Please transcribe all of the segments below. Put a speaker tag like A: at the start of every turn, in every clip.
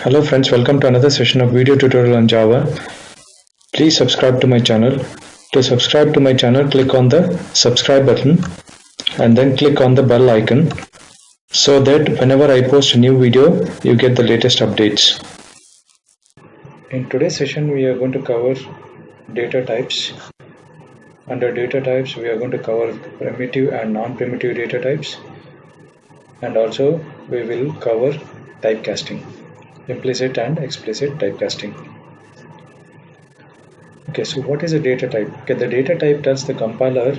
A: Hello friends, welcome to another session of video tutorial on Java. Please subscribe to my channel. To subscribe to my channel, click on the subscribe button and then click on the bell icon so that whenever I post a new video, you get the latest updates. In today's session, we are going to cover data types. Under data types, we are going to cover primitive and non-primitive data types, and also we will cover typecasting, implicit and explicit typecasting. Okay, so what is a data type? Okay, the data type tells the compiler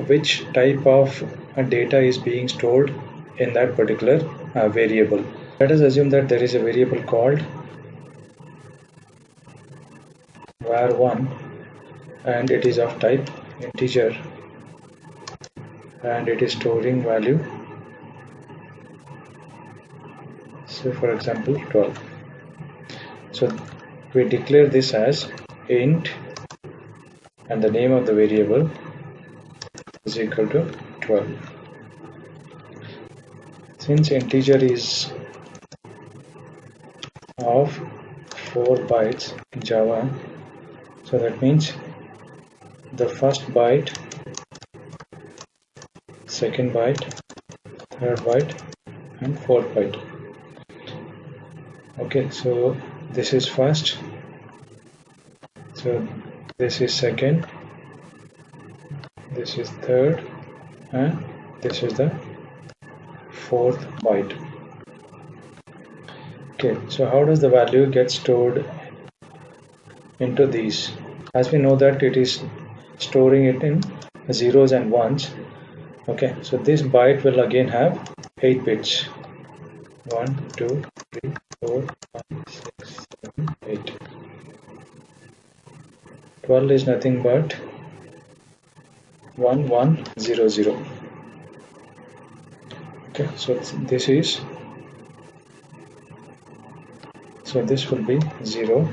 A: which type of data is being stored in that particular variable. Let us assume that there is a variable called var1 and it is of type integer and it is storing value, so for example 12. So we declare this as int and the name of the variable is equal to 12. Since integer is of 4 bytes in Java, so that means the first byte, second byte, third byte and fourth byte. Okay, so this is first, so this is second, this is third, and this is the fourth byte. Okay, so how does the value get stored into these? As we know that it is storing it in zeros and ones. Okay, so this byte will again have 8 bits. 1, 2, 3, 4, 5, 6, 7, 8. 12 is nothing but 1, 1, 0, 0. Okay, so this is, so this will be 0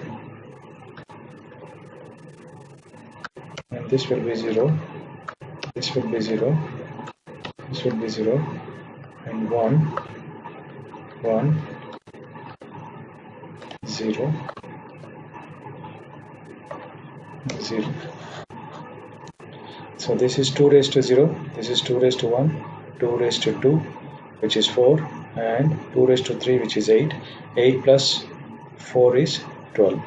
A: and this will be 0, this will be 0, this will be 0 and 1, 1, 0, 0. So this is 2 raised to 0, this is 2 raised to 1, 2 raised to 2 which is 4 and 2 raised to 3 which is 8. 8 plus 4 is 12.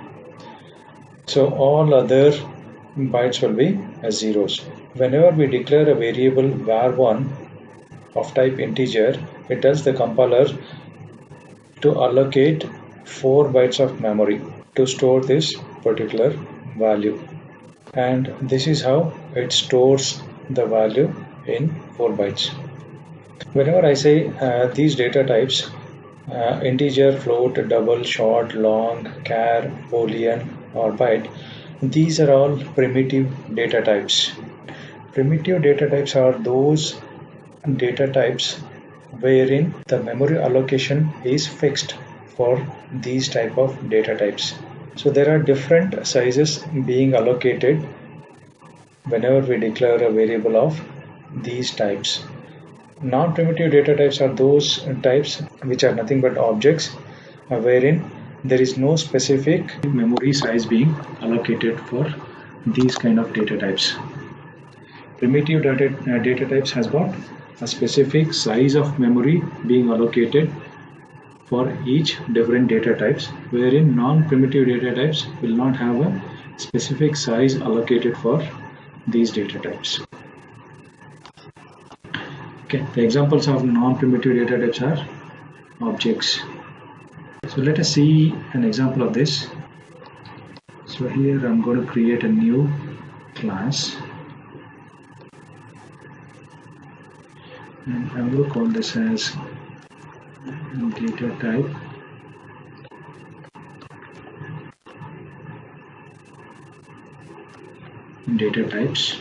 A: So all other bytes will be as zeros. Whenever we declare a variable var1 of type integer, it tells the compiler to allocate 4 bytes of memory to store this particular value, and this is how it stores the value in 4 bytes. Whenever I say these data types, integer, float, double, short, long, char, boolean or byte, these are all primitive data types. Primitive data types are those data types wherein the memory allocation is fixed for these type of data types. So there are different sizes being allocated whenever we declare a variable of these types. Non-primitive data types are those types which are nothing but objects wherein there is no specific memory size being allocated for these kind of data types. Primitive data types has got a specific size of memory being allocated for each different data types, wherein non-primitive data types will not have a specific size allocated for these data types. Okay, the examples of non-primitive data types are objects. So let us see an example of this. So here I'm going to create a new class and I'm going to call this as data type data types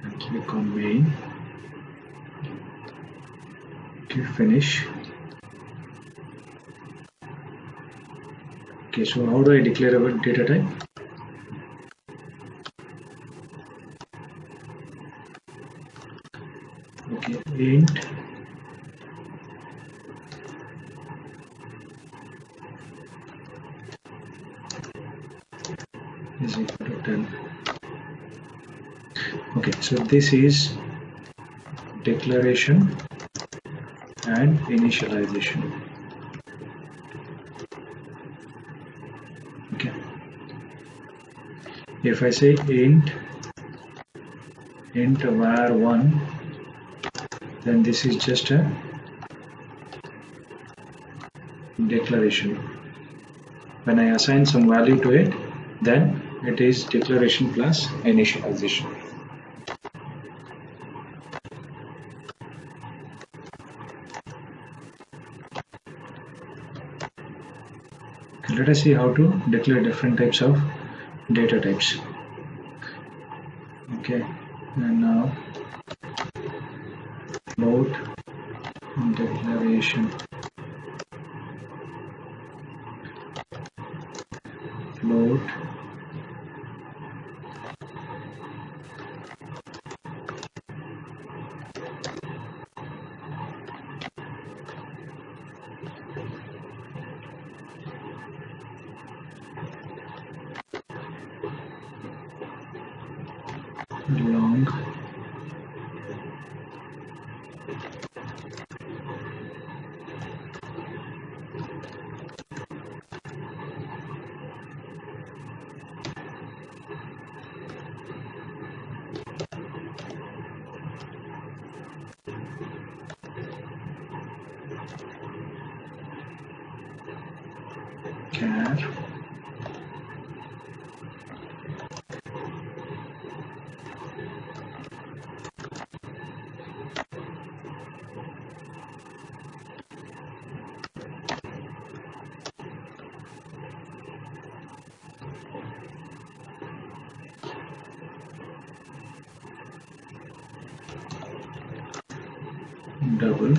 A: and click on main. Okay, finish. Okay, so how do I declare a data type? Okay, int is equal to 10. Okay, so this is declaration and initialization. Okay, if I say int var1, then this is just a declaration. When I assign some value to it, then it is declaration plus initialization. Okay, let us see how to declare different types of data types. Okay, and now float declaration, float long char double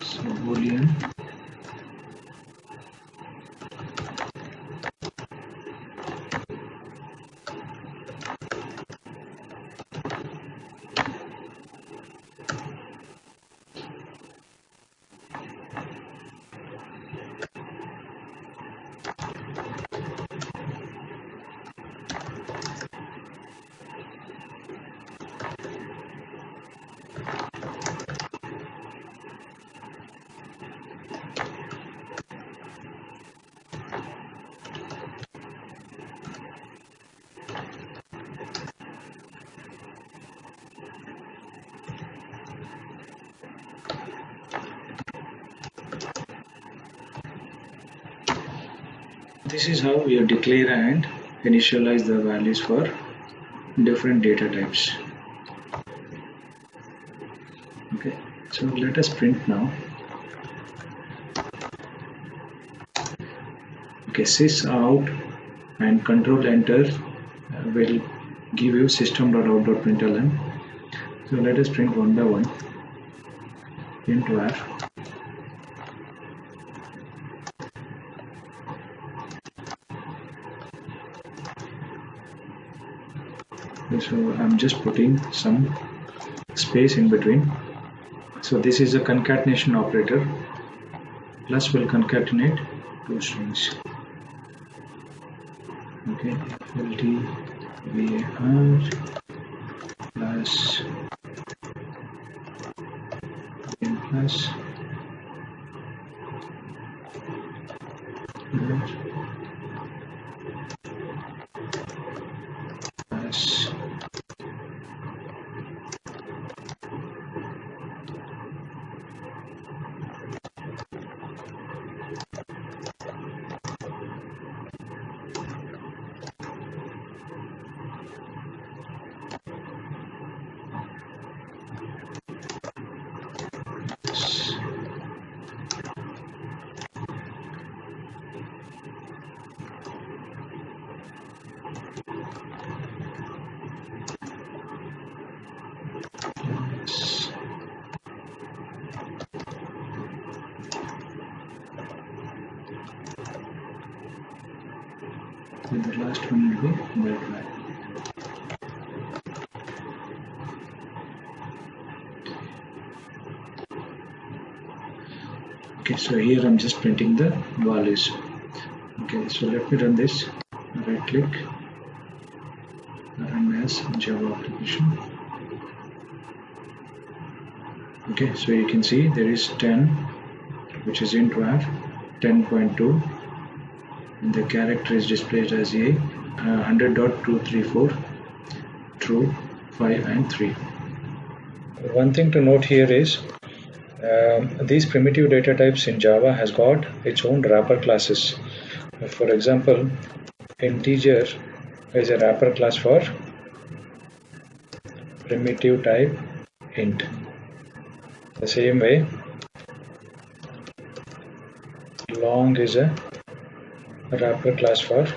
A: so boolean This is how you declare and initialize the values for different data types. Okay, so let us print now. Okay, sys out and control enter will give you system.out.println. So let us print one by one. Int var so I'm just putting some space in between. So this is a concatenation operator. Plus will concatenate two strings. Okay, flt var plus n plus plus So the last one will be multiply. Okay, so here I'm just printing the values. Okay, so let me run this. Right click, run as Java application. Okay, so you can see there is 10, which is int var 10.2, and the character is displayed as a 100.234 true, 5 and 3. One thing to note here is these primitive data types in Java has got its own wrapper classes. For example, integer is a wrapper class for primitive type int. The same way, long is a wrapper class for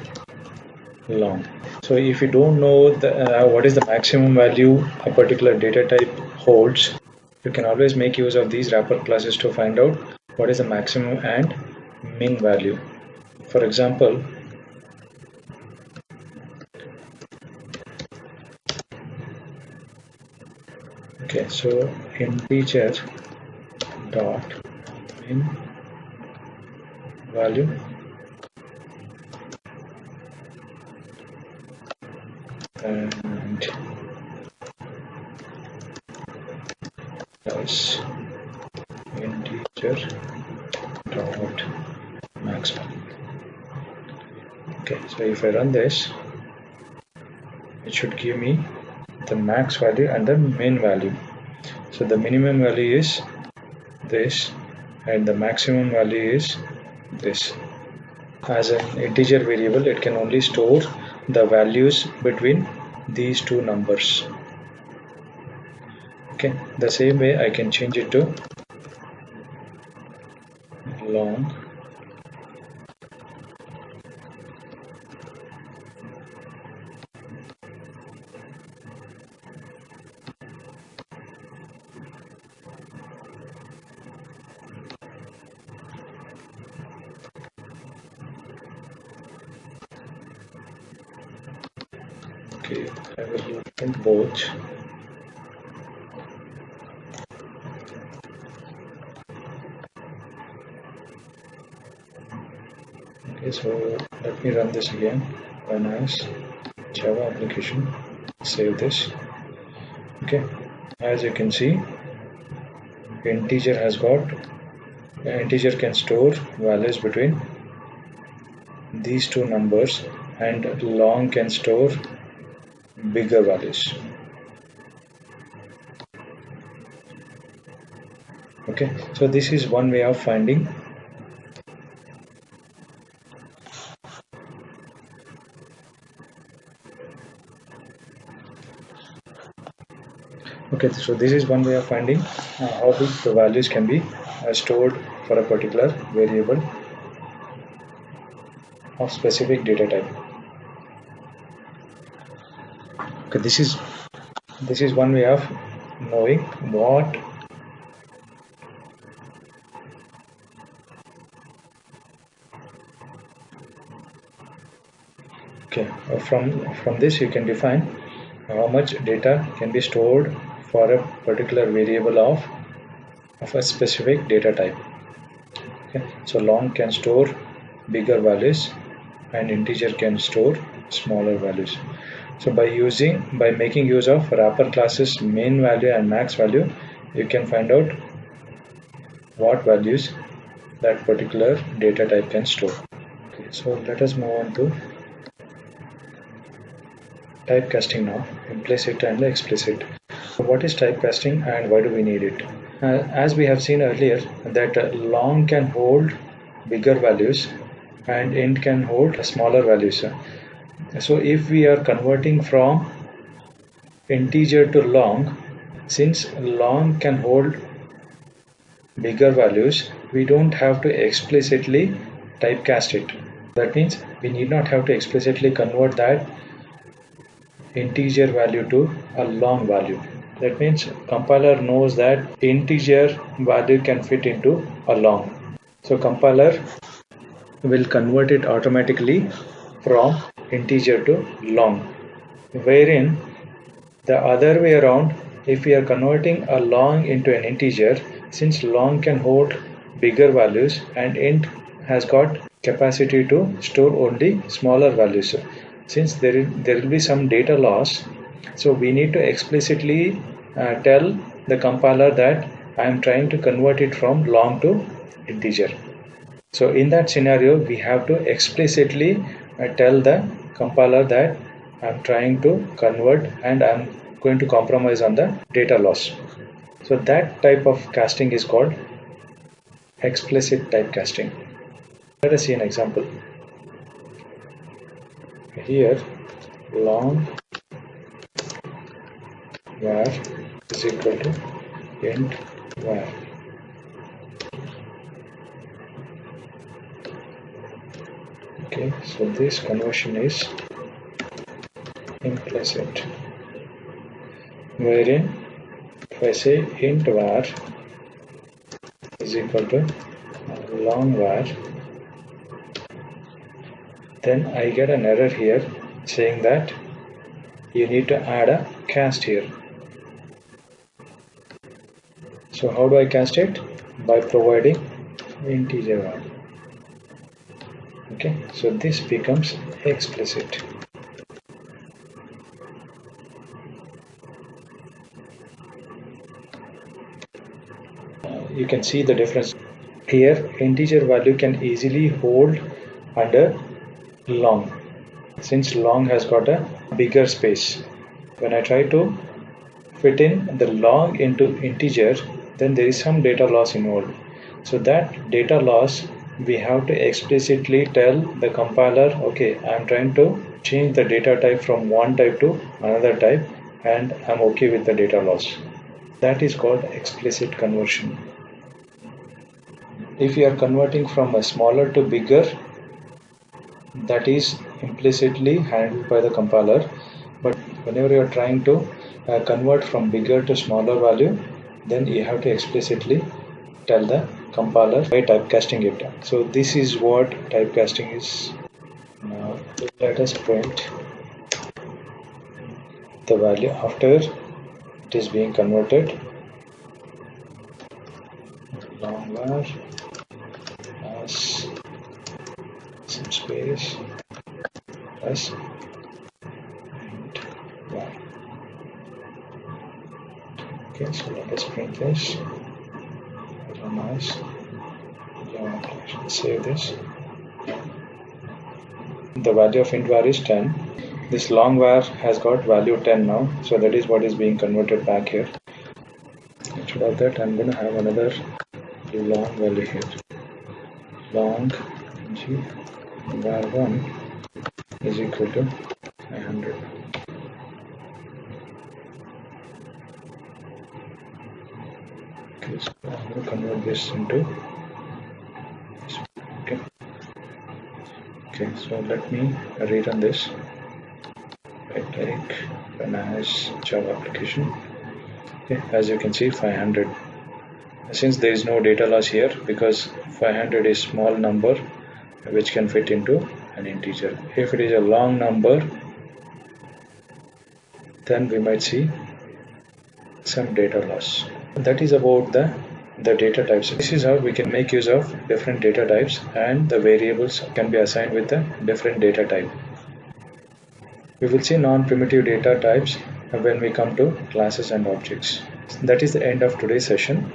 A: long. So if you don't know what is the maximum value a particular data type holds, you can always make use of these wrapper classes to find out what is the maximum and min value. For example, okay, so integer dot min value and plus integer dot max value. Okay, so if I run this, it should give me the max value and the min value. So the minimum value is this and the maximum value is this. As an integer variable, it can only store the values between these two numbers. Okay, the same way I can change it to long. Okay, I will print both. Okay, so let me run this again. Run as Java application. Save this. Okay, as you can see, integer can store values between these two numbers, and long can store bigger values. Okay, so this is one way of finding. Okay, so this is one way of finding how big the values can be stored for a particular variable of specific data type. Okay, this is one way of knowing what from this you can define how much data can be stored for a particular variable of a specific data type. Okay, so long can store bigger values and integer can store smaller values. So by making use of wrapper classes main value and max value, you can find out what values that particular data type can store. Okay, so let us move on to typecasting now, implicit and explicit. So what is typecasting and why do we need it? As we have seen earlier, that long can hold bigger values and int can hold smaller values. So if we are converting from integer to long, since long can hold bigger values, we don't have to explicitly typecast it. That means we need not have to explicitly convert that integer value to a long value. That means compiler knows that integer value can fit into a long. So compiler will convert it automatically from integer to long, wherein the other way around, if we are converting a long into an integer, since long can hold bigger values and int has got capacity to store only smaller values. Since there will be some data loss, so we need to explicitly tell the compiler that I am trying to convert it from long to integer. So in that scenario, we have to explicitly tell the compiler that I'm trying to convert and I'm going to compromise on the data loss. So that type of casting is called explicit typecasting. Let us see an example. Here, long var is equal to int var. Okay, so this conversion is implicit, wherein if I say int var is equal to long var, then I get an error here saying that you need to add a cast here. So how do I cast it? By providing integer var. Okay, so this becomes explicit. You can see the difference here. Integer value can easily hold under long, since long has got a bigger space. When I try to fit in the long into integer, then there is some data loss involved. So that data loss we have to explicitly tell the compiler, okay, I'm trying to change the data type from one type to another type and I'm okay with the data loss. That is called explicit conversion. If you are converting from a smaller to bigger, that is implicitly handled by the compiler. But whenever you are trying to convert from bigger to smaller value, then you have to explicitly tell the compiler by typecasting it. So this is what typecasting is. Now let us print the value after it is being converted. Long var as some space plus int var. Okay, so let us print this. Nice. Save this. The value of int var is 10. This long var has got value 10 now, so that is what is being converted back here. Instead of that, I'm going to have another long value here. Long g var1 is equal to 500. Okay, so I'm going to convert this into this. Okay, so let me rerun this. I take a nice Java application. Okay, as you can see, 500. Since there is no data loss here, because 500 is small number which can fit into an integer. If it is a long number, then we might see some data loss. That is about the data types. This is how we can make use of different data types, and the variables can be assigned with a different data type. We will see non-primitive data types when we come to classes and objects. That is the end of today's session.